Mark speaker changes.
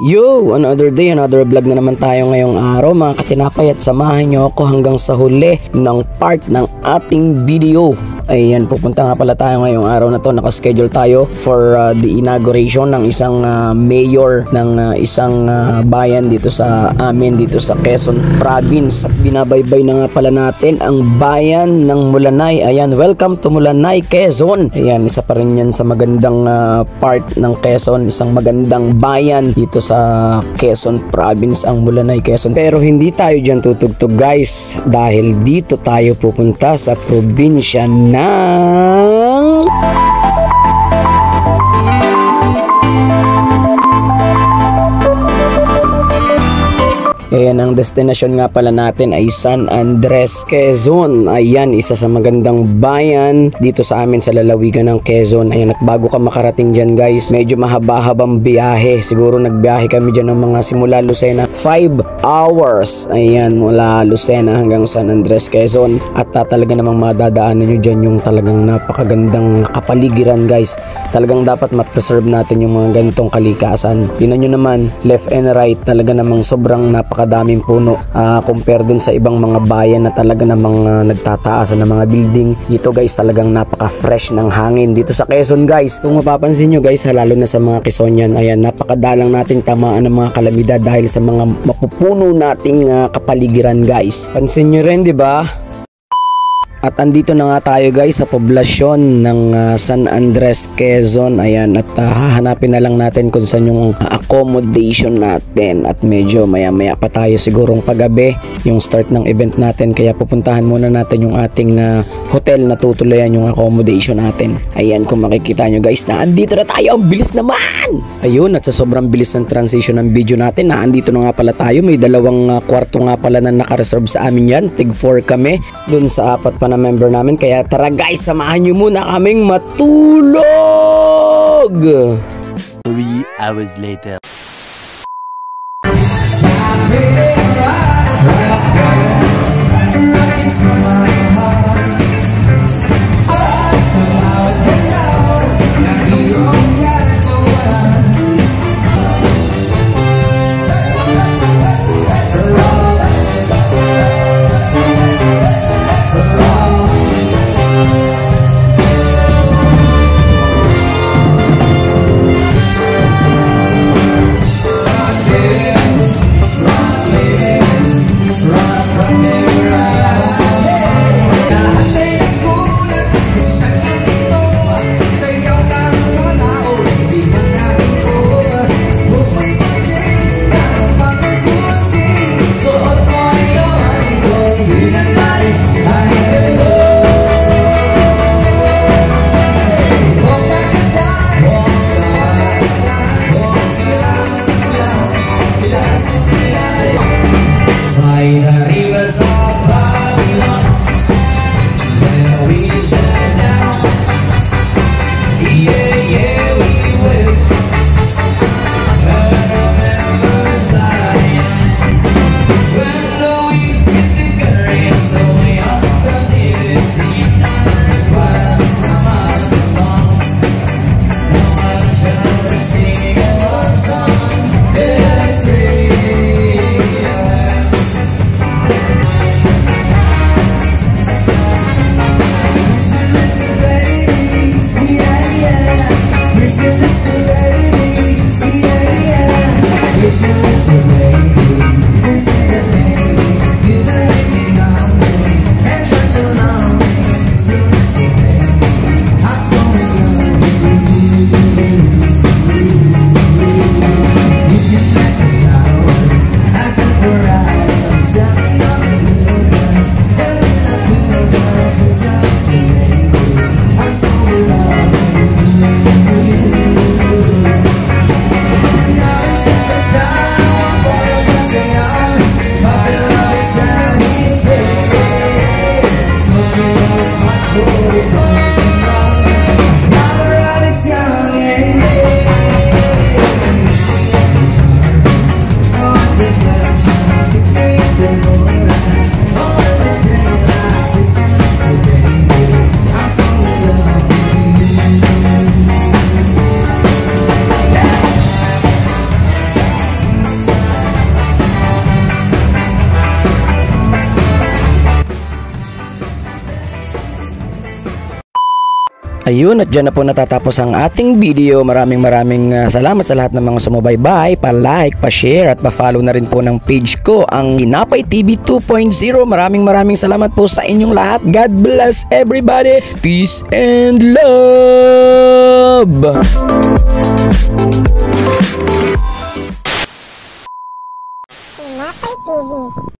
Speaker 1: Yo! Another day, another vlog na naman tayo ngayong araw mga katinapay, at samahan nyo ako hanggang sa huli ng part ng ating video. Ayan, pupunta nga pala tayo ngayong araw na to. Nakaschedule tayo for the inauguration ng isang mayor ng isang bayan dito sa amin, dito sa Quezon Province. Binabaybay na nga pala natin ang bayan ng Mulanay. Ayan, welcome to Mulanay, Quezon. Ayan, isa pa rin yan sa magandang part ng Quezon, isang magandang bayan dito sa Quezon Province, ang Mulanay, Quezon. Pero hindi tayo dyan tutugtog guys, dahil dito tayo pupunta sa probinsya ng Ayan, ang destination nga pala natin ay San Andres, Quezon. Ayan, isa sa magandang bayan dito sa amin sa lalawigan ng Quezon. Ayan, at bago ka makarating dyan guys, medyo mahaba-habang biyahe. Siguro nagbiyahe kami dyan ng mga simula Lucena, 5 hours. Ayan, mula Lucena hanggang San Andres, Quezon. At talaga namang madadaanan nyo dyan yung talagang napakagandang kapaligiran guys. Talagang dapat ma-preserve natin yung mga ganitong kalikasan. Tingnan nyo naman, left and right, talaga namang sobrang napakadaming puno compare dun sa ibang mga bayan na talaga namang nagtataas ng mga building. Dito guys, talagang napaka-fresh ng hangin dito sa Quezon guys. Kung mapapansin nyo guys, lalo na sa mga Quezonian, ayan, napakadalang nating tamaan ng mga kalamidad dahil sa mga mapupuno nating kapaligiran guys. Pansin nyo rin, di ba? At andito na nga tayo guys sa poblasyon ng San Andres, Quezon. Ayan, at hahanapin na lang natin kung saan yung accommodation natin. At medyo maya-maya pa tayo, sigurong paggabi yung start ng event natin. Kaya pupuntahan muna natin yung ating hotel na tutulayan yung accommodation natin. Ayan, kung makikita nyo guys, na andito na tayo. Ang bilis naman! Ayun, at sa sobrang bilis ng transition ng video natin, na andito na nga pala tayo. May dalawang kwarto nga pala na nakareserve sa amin yan. Tig 4 kami dun sa 4 pa na member namin. Kaya tara guys, samahan nyo muna kaming matulog!
Speaker 2: 3 hours later.
Speaker 1: Ayun, at dyan na po natatapos ang ating video. Maraming salamat sa lahat ng mga sumubaybay, pa-like, pa-share at pa-follow na rin po ng page ko, ang Tinapay TV 2.0. Maraming salamat po sa inyong lahat. God bless everybody. Peace and love.
Speaker 3: Tinapay TV.